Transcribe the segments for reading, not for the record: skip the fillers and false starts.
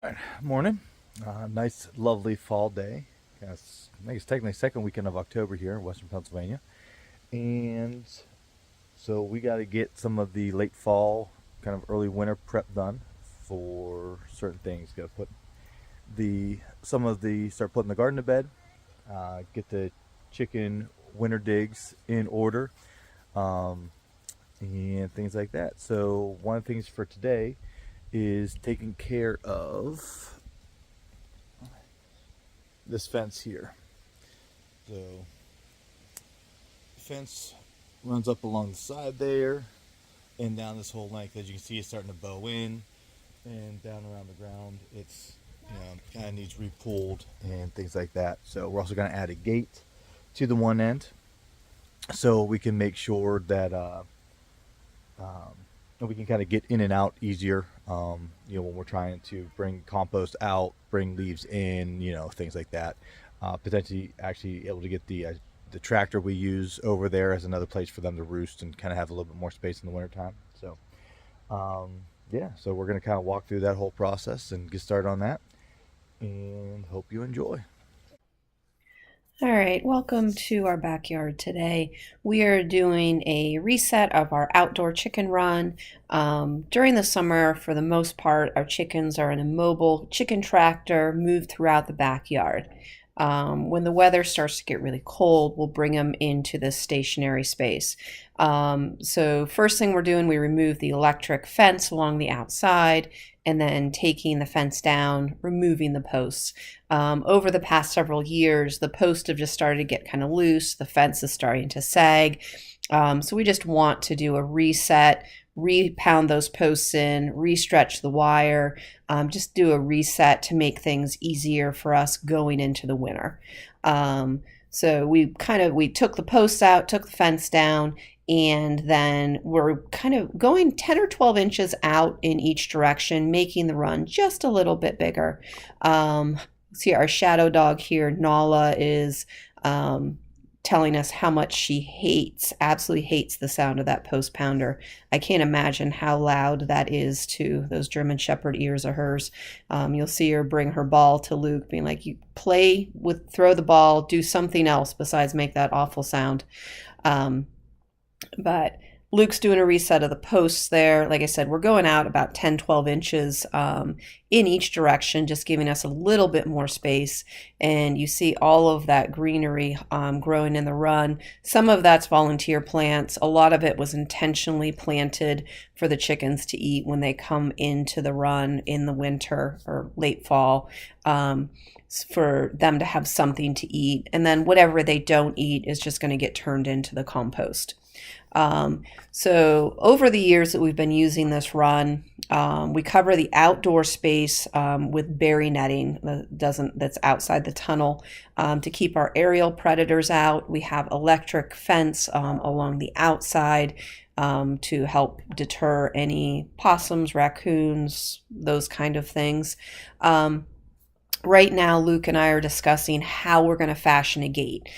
All right. Morning. Nice, lovely fall day. Yes, I think it's technically second weekend of October here in Western Pennsylvania, and so we got to get some of the late fall, kind of early winter prep done for certain things. Got to put the some of the start putting the garden to bed, get the chicken winter digs in order, um, and things like that. So one of the things for today is taking care of this fence here. So the fence runs up along the side there and down this whole length. As you can see, it's starting to bow in and down around the ground. It's kind of needs repulled and things like that. So we're also going to add a gate to the one end so we can make sure that we can kind of get in and out easier. When we're trying to bring compost out, bring leaves in, things like that. Potentially, actually able to get the tractor we use over there as another place for them to roost and kind of have a little bit more space in the wintertime. So, yeah, so we're going to kind of walk through that whole process and get started on that. And hope you enjoy. All right, welcome to our backyard today. We are doing a reset of our outdoor chicken run. During the summer, for the most part, our chickens are in a mobile chicken tractor moved throughout the backyard. When the weather starts to get really cold, we'll bring them into this stationary space. So first thing we're doing, we remove the electric fence along the outside and then taking the fence down, removing the posts. Over the past several years, the posts have just started to get kind of loose. The fence is starting to sag. So we just want to do a reset, re-pound those posts in, re-stretch the wire, just do a reset to make things easier for us going into the winter. So we took the posts out, took the fence down, and then we're kind of going 10 or 12 inches out in each direction, making the run just a little bit bigger. See, our shadow dog here, Nala, is telling us how much she absolutely hates the sound of that post pounder. I can't imagine how loud that is to those German Shepherd ears of hers. You'll see her bring her ball to Luke, being like, "You throw the ball, do something else besides make that awful sound." But Luke's doing a reset of the posts there. Like I said, we're going out about 10, 12 inches in each direction, just giving us a little bit more space. And you see all of that greenery growing in the run. Some of that's volunteer plants. A lot of it was intentionally planted for the chickens to eat when they come into the run in the winter or late fall. For them to have something to eat. And then whatever they don't eat is just going to get turned into the compost. So over the years that we've been using this run, we cover the outdoor space with berry netting that's outside the tunnel to keep our aerial predators out. We have electric fence along the outside to help deter any possums, raccoons, those kind of things. Right now, Luke and I are discussing how we're going to fashion a gate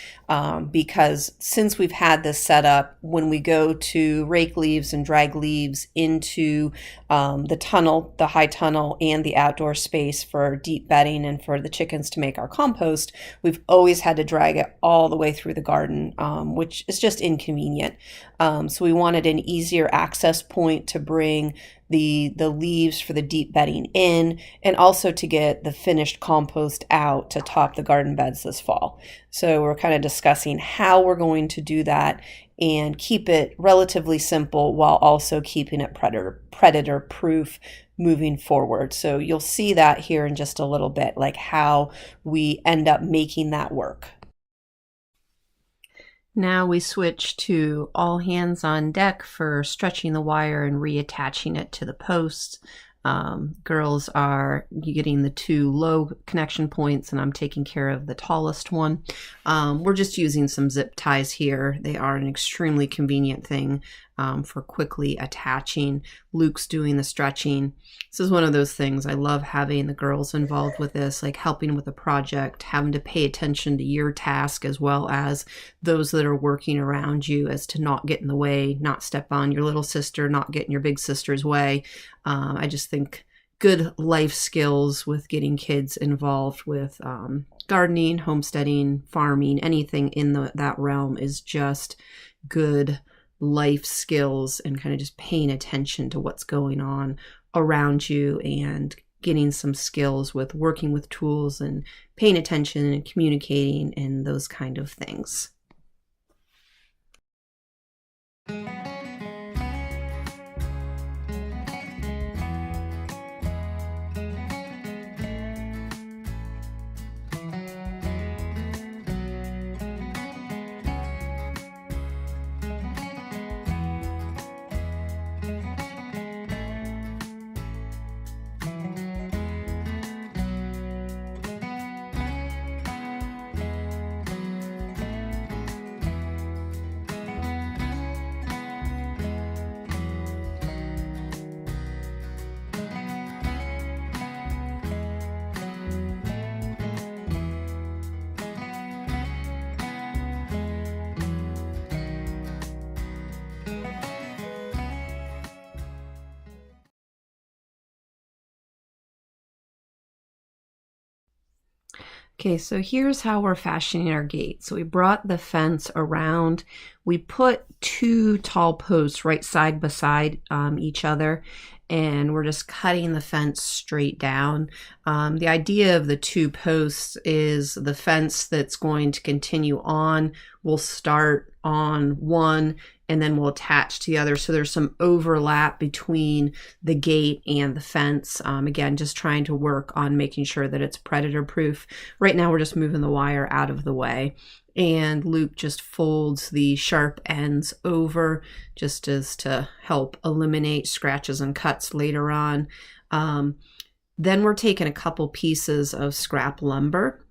because since we've had this set up, when we go to rake leaves and drag leaves into the tunnel, the high tunnel, and the outdoor space for deep bedding and for the chickens to make our compost, we've always had to drag it all the way through the garden, which is just inconvenient. So we wanted an easier access point to bring the leaves for the deep bedding in, and also to get the finished compost out to top the garden beds this fall. So we're kind of discussing how we're going to do that and keep it relatively simple while also keeping it predator proof moving forward. So you'll see that here in just a little bit, like how we end up making that work. Now we switch to all hands on deck for stretching the wire and reattaching it to the posts. Girls are getting the two low connection points, and I'm taking care of the tallest one. We're just using some zip ties here. They are an extremely convenient thing for quickly attaching. Luke's doing the stretching. This is one of those things. I love having the girls involved with this, like helping with the project, having to pay attention to your task as well as those that are working around you, as to not get in the way, not step on your little sister, not get in your big sister's way. I just think good life skills with getting kids involved with gardening, homesteading, farming, anything in that realm is just good life skills and kind of just paying attention to what's going on around you and getting some skills with working with tools and paying attention and communicating and those kind of things. Okay, so here's how we're fashioning our gate. So we brought the fence around. We put 2 tall posts right side beside each other, and we're just cutting the fence straight down. The idea of the 2 posts is the fence that's going to continue on will start on one and then we'll attach to the other. So there's some overlap between the gate and the fence. Again, just trying to work on making sure that it's predator proof. Right now we're just moving the wire out of the way. And Luke just folds the sharp ends over just as to help eliminate scratches and cuts later on. Then we're taking a couple pieces of scrap lumber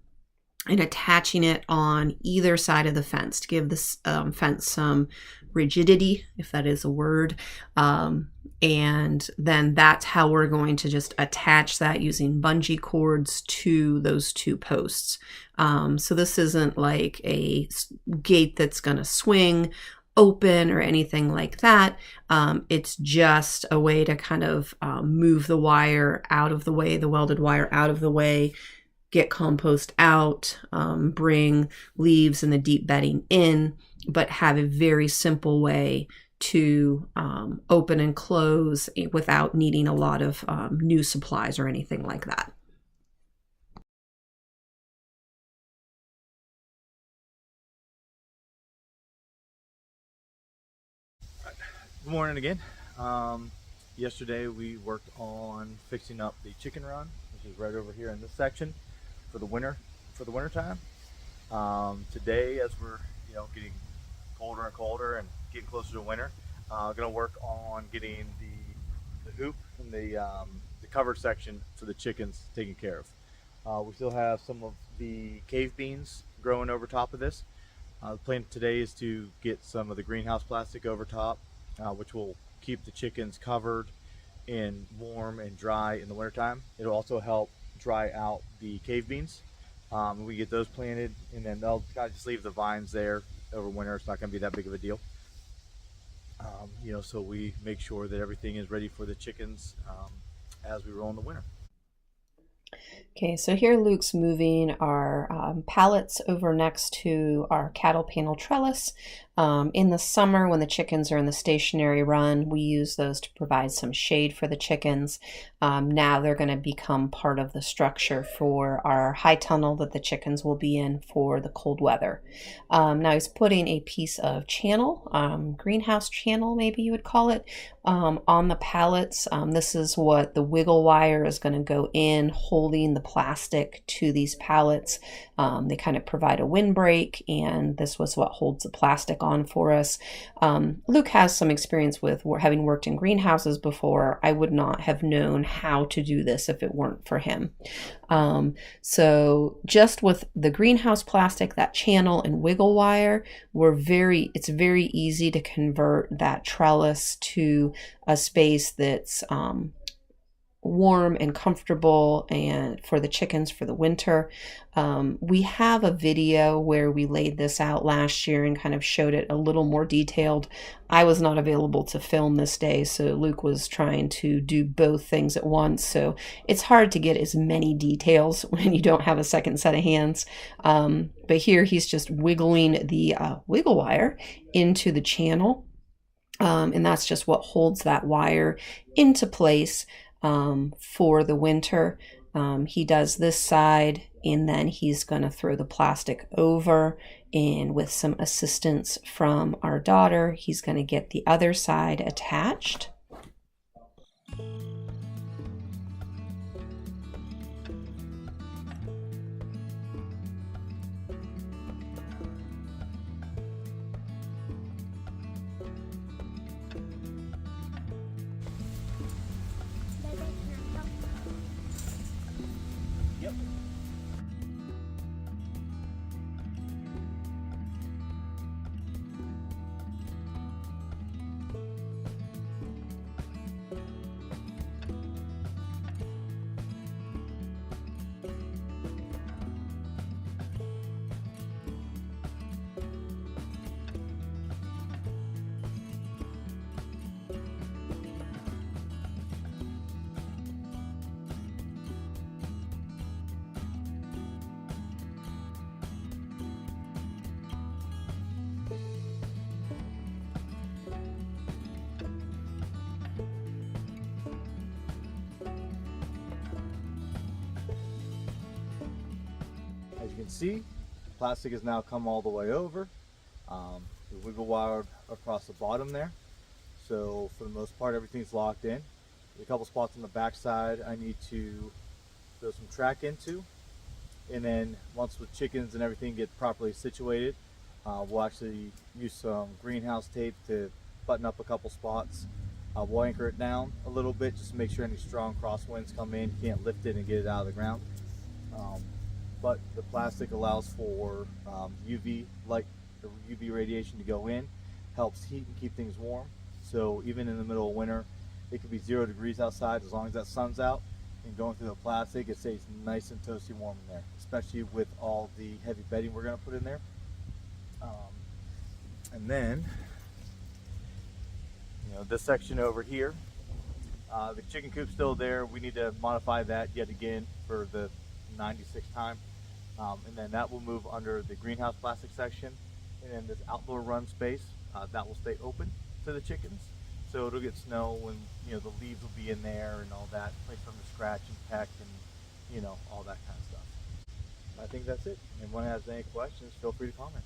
and attaching it on either side of the fence to give this fence some rigidity, if that is a word. And then that's how we're going to just attach that using bungee cords to those 2 posts. So this isn't like a gate that's going to swing open or anything like that. It's just a way to kind of move the wire out of the way, the welded wire out of the way, get compost out, bring leaves and the deep bedding in, but have a very simple way to open and close without needing a lot of new supplies or anything like that. Good morning again. Yesterday we worked on fixing up the chicken run, which is right over here in this section for the winter time. Today, as we're getting colder and colder and getting closer to winter, going to work on getting the hoop and the covered section for the chickens taken care of. We still have some of the cave beans growing over top of this. The plan today is to get some of the greenhouse plastic over top, which will keep the chickens covered and warm and dry in the wintertime. It'll also help dry out the cave beans. We get those planted, and then they'll kind of just leave the vines there over winter. It's not going to be that big of a deal. So we make sure that everything is ready for the chickens as we roll in the winter. Okay, so here Luke's moving our pallets over next to our cattle panel trellis. In the summer, when the chickens are in the stationary run, we use those to provide some shade for the chickens. Now they're going to become part of the structure for our high tunnel that the chickens will be in for the cold weather. Now he's putting a piece of channel, greenhouse channel maybe you would call it, on the pallets. This is what the wiggle wire is going to go in, holding the plastic to these pallets. They kind of provide a windbreak, and this was what holds the plastic on for us. Luke has some experience with having worked in greenhouses before. I would not have known how to do this if it weren't for him. So just with the greenhouse plastic, that channel and wiggle wire, it's very easy to convert that trellis to a space that's warm and comfortable and for the chickens for the winter. We have a video where we laid this out last year and kind of showed it a little more detailed. I was not available to film this day, so Luke was trying to do both things at once. So it's hard to get as many details when you don't have a second set of hands. But here he's just wiggling the wiggle wire into the channel. And that's just what holds that wire into place for the winter. He does this side, and then he's going to throw the plastic over, and with some assistance from our daughter, he's going to get the other side attached. Yep. As you can see, plastic has now come all the way over. The wiggle wire across the bottom there. So for the most part, everything's locked in. There's a couple spots on the back side I need to throw some track into. And then once the chickens and everything get properly situated, we'll actually use some greenhouse tape to button up a couple spots. We'll anchor it down a little bit just to make sure any strong crosswinds come in. You can't lift it and get it out of the ground. But the plastic allows for UV light, or UV radiation to go in, helps heat and keep things warm. So even in the middle of winter, it could be 0 degrees outside. As long as that sun's out and going through the plastic, it stays nice and toasty warm in there, especially with all the heavy bedding we're going to put in there. And then, this section over here, the chicken coop's still there. We need to modify that yet again for the 96th time. And then that will move under the greenhouse plastic section. And then this outdoor run space, that will stay open to the chickens. So it'll get snow and, the leaves will be in there and all that, place them to scratch and peck and, all that kind of stuff. I think that's it. If anyone has any questions, feel free to comment.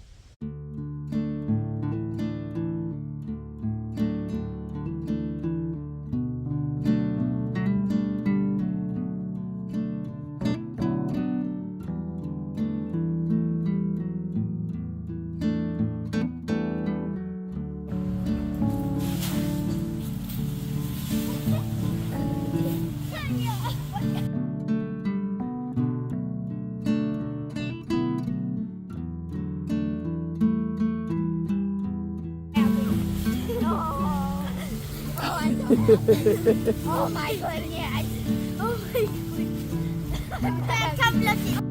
Oh my goodness. Oh my goodness. Come look.